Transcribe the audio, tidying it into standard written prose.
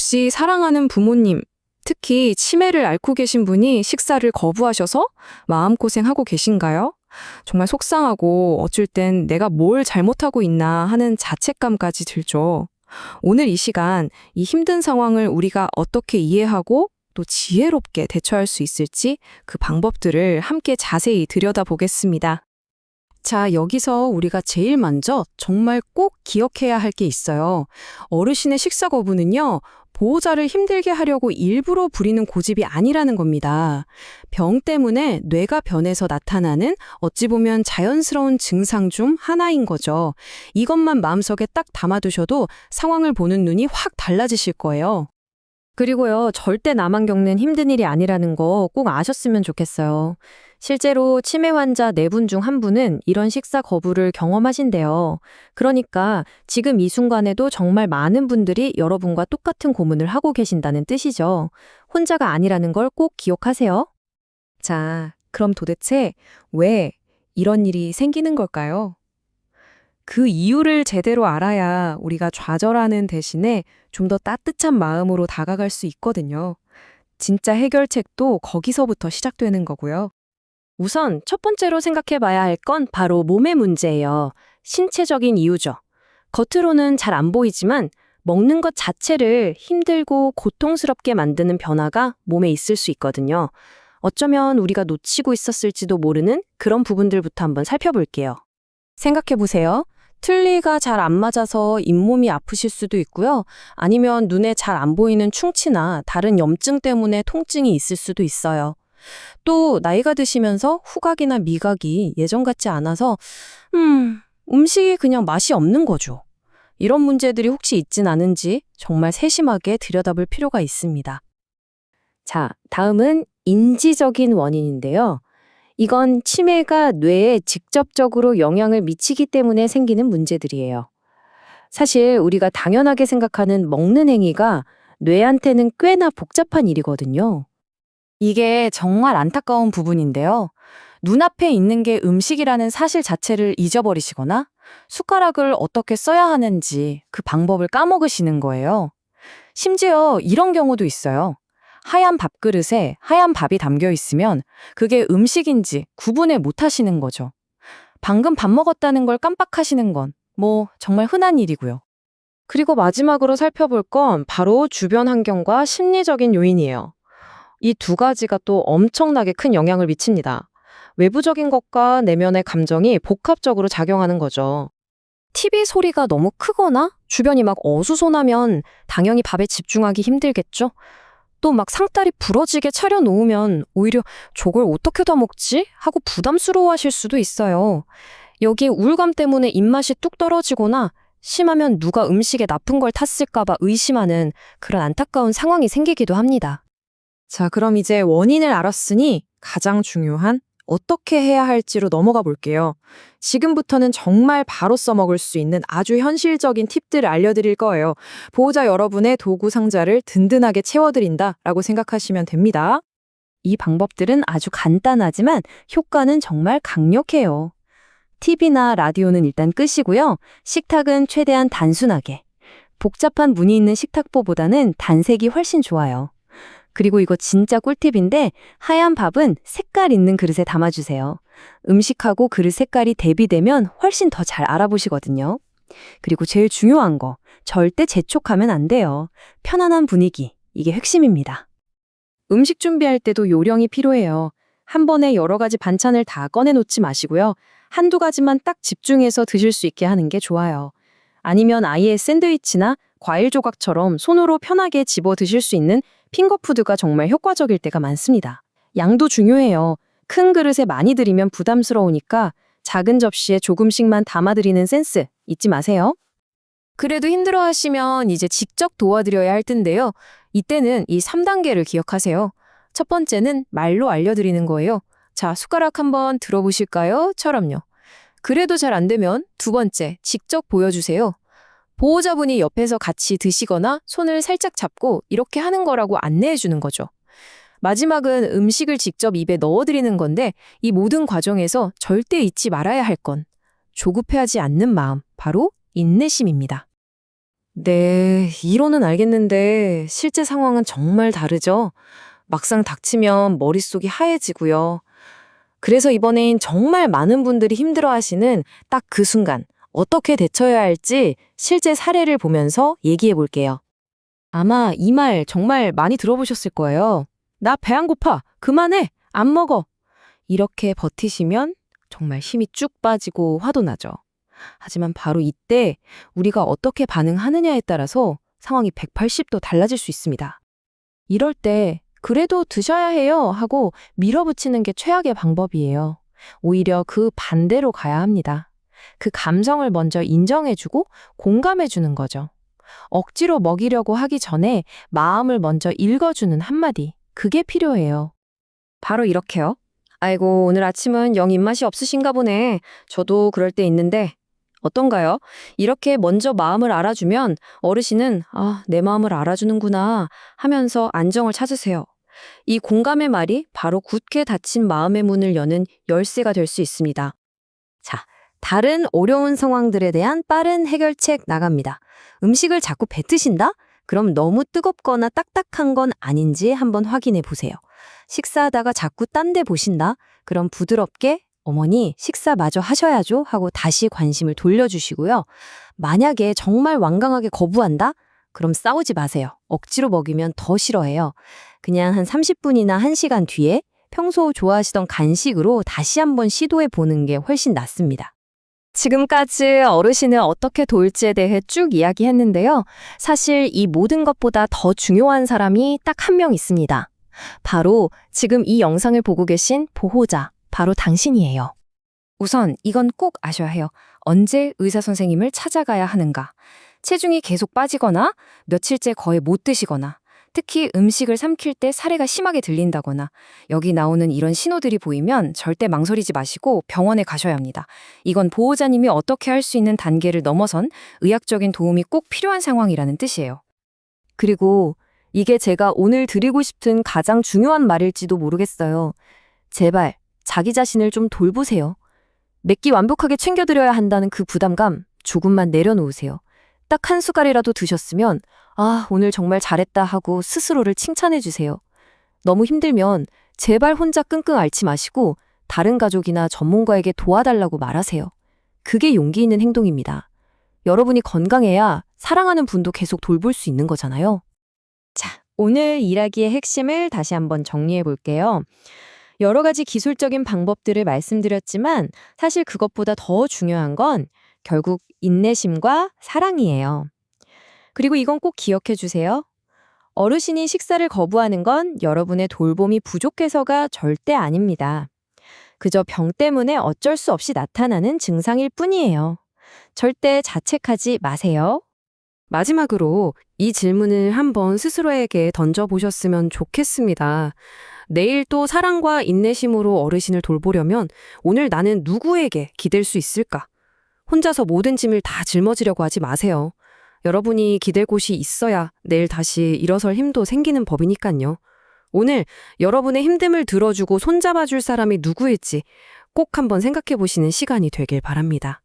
혹시 사랑하는 부모님, 특히 치매를 앓고 계신 분이 식사를 거부하셔서 마음고생하고 계신가요? 정말 속상하고 어쩔 땐 내가 뭘 잘못하고 있나 하는 자책감까지 들죠. 오늘 이 시간, 이 힘든 상황을 우리가 어떻게 이해하고 또 지혜롭게 대처할 수 있을지 그 방법들을 함께 자세히 들여다보겠습니다. 자, 여기서 우리가 제일 먼저 정말 꼭 기억해야 할 게 있어요. 어르신의 식사 거부는요, 보호자를 힘들게 하려고 일부러 부리는 고집이 아니라는 겁니다. 병 때문에 뇌가 변해서 나타나는 어찌 보면 자연스러운 증상 중 하나인 거죠. 이것만 마음속에 딱 담아두셔도 상황을 보는 눈이 확 달라지실 거예요. 그리고요, 절대 나만 겪는 힘든 일이 아니라는 거 꼭 아셨으면 좋겠어요. 실제로 치매 환자 4분 중 1분은 이런 식사 거부를 경험하신대요. 그러니까 지금 이 순간에도 정말 많은 분들이 여러분과 똑같은 고민을 하고 계신다는 뜻이죠. 혼자가 아니라는 걸 꼭 기억하세요. 자, 그럼 도대체 왜 이런 일이 생기는 걸까요? 그 이유를 제대로 알아야 우리가 좌절하는 대신에 좀 더 따뜻한 마음으로 다가갈 수 있거든요. 진짜 해결책도 거기서부터 시작되는 거고요. 우선 첫 번째로 생각해 봐야 할 건 바로 몸의 문제예요. 신체적인 이유죠. 겉으로는 잘 안 보이지만 먹는 것 자체를 힘들고 고통스럽게 만드는 변화가 몸에 있을 수 있거든요. 어쩌면 우리가 놓치고 있었을지도 모르는 그런 부분들부터 한번 살펴볼게요. 생각해 보세요. 틀니가 잘 안 맞아서 잇몸이 아프실 수도 있고요. 아니면 눈에 잘 안 보이는 충치나 다른 염증 때문에 통증이 있을 수도 있어요. 또 나이가 드시면서 후각이나 미각이 예전 같지 않아서 음식이 그냥 맛이 없는 거죠. 이런 문제들이 혹시 있진 않은지 정말 세심하게 들여다볼 필요가 있습니다. 자, 다음은 인지적인 원인인데요. 이건 치매가 뇌에 직접적으로 영향을 미치기 때문에 생기는 문제들이에요. 사실 우리가 당연하게 생각하는 먹는 행위가 뇌한테는 꽤나 복잡한 일이거든요. 이게 정말 안타까운 부분인데요. 눈앞에 있는 게 음식이라는 사실 자체를 잊어버리시거나 숟가락을 어떻게 써야 하는지 그 방법을 까먹으시는 거예요. 심지어 이런 경우도 있어요. 하얀 밥그릇에 하얀 밥이 담겨 있으면 그게 음식인지 구분을 못 하시는 거죠. 방금 밥 먹었다는 걸 깜빡하시는 건 정말 흔한 일이고요. 그리고 마지막으로 살펴볼 건 바로 주변 환경과 심리적인 요인이에요. 이 두 가지가 또 엄청나게 큰 영향을 미칩니다. 외부적인 것과 내면의 감정이 복합적으로 작용하는 거죠. TV 소리가 너무 크거나 주변이 막 어수선하면 당연히 밥에 집중하기 힘들겠죠? 또 막 상다리 부러지게 차려놓으면 오히려 저걸 어떻게 다 먹지? 하고 부담스러워하실 수도 있어요. 여기에 우울감 때문에 입맛이 뚝 떨어지거나 심하면 누가 음식에 나쁜 걸 탔을까 봐 의심하는 그런 안타까운 상황이 생기기도 합니다. 자, 그럼 이제 원인을 알았으니 가장 중요한 어떻게 해야 할지로 넘어가 볼게요. 지금부터는 정말 바로 써먹을 수 있는 아주 현실적인 팁들을 알려드릴 거예요. 보호자 여러분의 도구 상자를 든든하게 채워드린다라고 생각하시면 됩니다. 이 방법들은 아주 간단하지만 효과는 정말 강력해요. TV나 라디오는 일단 끄시고요. 식탁은 최대한 단순하게. 복잡한 무늬 있는 식탁보보다는 단색이 훨씬 좋아요. 그리고 이거 진짜 꿀팁인데 하얀 밥은 색깔 있는 그릇에 담아주세요. 음식하고 그릇 색깔이 대비되면 훨씬 더 잘 알아보시거든요. 그리고 제일 중요한 거, 절대 재촉하면 안 돼요. 편안한 분위기, 이게 핵심입니다. 음식 준비할 때도 요령이 필요해요. 한 번에 여러 가지 반찬을 다 꺼내놓지 마시고요. 한두 가지만 딱 집중해서 드실 수 있게 하는 게 좋아요. 아니면 아예 샌드위치나 과일 조각처럼 손으로 편하게 집어 드실 수 있는 핑거푸드가 정말 효과적일 때가 많습니다. 양도 중요해요. 큰 그릇에 많이 드리면 부담스러우니까 작은 접시에 조금씩만 담아드리는 센스 잊지 마세요. 그래도 힘들어하시면 이제 직접 도와드려야 할 텐데요. 이때는 이 3단계를 기억하세요. 첫 번째는 말로 알려드리는 거예요. 자, 숟가락 한번 들어보실까요? 처럼요. 그래도 잘 안 되면 두 번째, 직접 보여주세요. 보호자분이 옆에서 같이 드시거나 손을 살짝 잡고 이렇게 하는 거라고 안내해 주는 거죠. 마지막은 음식을 직접 입에 넣어드리는 건데 이 모든 과정에서 절대 잊지 말아야 할 건 조급해하지 않는 마음, 바로 인내심입니다. 네, 이론은 알겠는데 실제 상황은 정말 다르죠? 막상 닥치면 머릿속이 하얘지고요. 그래서 이번엔 정말 많은 분들이 힘들어하시는 딱 그 순간 어떻게 대처해야 할지 실제 사례를 보면서 얘기해 볼게요. 아마 이 말 정말 많이 들어보셨을 거예요. 나 배 안 고파. 그만해. 안 먹어. 이렇게 버티시면 정말 힘이 쭉 빠지고 화도 나죠. 하지만 바로 이때 우리가 어떻게 반응하느냐에 따라서 상황이 180도 달라질 수 있습니다. 이럴 때 그래도 드셔야 해요 하고 밀어붙이는 게 최악의 방법이에요. 오히려 그 반대로 가야 합니다. 그 감성을 먼저 인정해주고 공감해주는 거죠. 억지로 먹이려고 하기 전에 마음을 먼저 읽어주는 한마디. 그게 필요해요. 바로 이렇게요. 아이고, 오늘 아침은 영 입맛이 없으신가 보네. 저도 그럴 때 있는데. 어떤가요? 이렇게 먼저 마음을 알아주면 어르신은 내 마음을 알아주는구나 하면서 안정을 찾으세요. 이 공감의 말이 바로 굳게 닫힌 마음의 문을 여는 열쇠가 될 수 있습니다. 자, 다른 어려운 상황들에 대한 빠른 해결책 나갑니다. 음식을 자꾸 뱉으신다? 그럼 너무 뜨겁거나 딱딱한 건 아닌지 한번 확인해 보세요. 식사하다가 자꾸 딴 데 보신다? 그럼 부드럽게 어머니 식사 마저 하셔야죠 하고 다시 관심을 돌려주시고요. 만약에 정말 완강하게 거부한다? 그럼 싸우지 마세요. 억지로 먹이면 더 싫어해요. 그냥 한 30분이나 1시간 뒤에 평소 좋아하시던 간식으로 다시 한번 시도해 보는 게 훨씬 낫습니다. 지금까지 어르신을 어떻게 도울지에 대해 쭉 이야기했는데요. 사실 이 모든 것보다 더 중요한 사람이 딱 한 명 있습니다. 바로 지금 이 영상을 보고 계신 보호자, 바로 당신이에요. 우선 이건 꼭 아셔야 해요. 언제 의사 선생님을 찾아가야 하는가. 체중이 계속 빠지거나 며칠째 거의 못 드시거나 특히 음식을 삼킬 때 사례가 심하게 들린다거나 여기 나오는 이런 신호들이 보이면 절대 망설이지 마시고 병원에 가셔야 합니다. 이건 보호자님이 어떻게 할 수 있는 단계를 넘어선 의학적인 도움이 꼭 필요한 상황이라는 뜻이에요. 그리고 이게 제가 오늘 드리고 싶은 가장 중요한 말일지도 모르겠어요. 제발 자기 자신을 좀 돌보세요. 몇 끼 완벽하게 챙겨드려야 한다는 그 부담감 조금만 내려놓으세요. 딱 한 숟갈이라도 드셨으면 오늘 정말 잘했다 하고 스스로를 칭찬해 주세요. 너무 힘들면 제발 혼자 끙끙 앓지 마시고 다른 가족이나 전문가에게 도와달라고 말하세요. 그게 용기 있는 행동입니다. 여러분이 건강해야 사랑하는 분도 계속 돌볼 수 있는 거잖아요. 자, 오늘 일하기의 핵심을 다시 한번 정리해 볼게요. 여러 가지 기술적인 방법들을 말씀드렸지만 사실 그것보다 더 중요한 건 결국 인내심과 사랑이에요. 그리고 이건 꼭 기억해 주세요. 어르신이 식사를 거부하는 건 여러분의 돌봄이 부족해서가 절대 아닙니다. 그저 병 때문에 어쩔 수 없이 나타나는 증상일 뿐이에요. 절대 자책하지 마세요. 마지막으로 이 질문을 한번 스스로에게 던져보셨으면 좋겠습니다. 내일 또 사랑과 인내심으로 어르신을 돌보려면 오늘 나는 누구에게 기댈 수 있을까? 혼자서 모든 짐을 다 짊어지려고 하지 마세요. 여러분이 기댈 곳이 있어야 내일 다시 일어설 힘도 생기는 법이니까요. 오늘 여러분의 힘듦을 들어주고 손잡아줄 사람이 누구일지 꼭 한번 생각해 보시는 시간이 되길 바랍니다.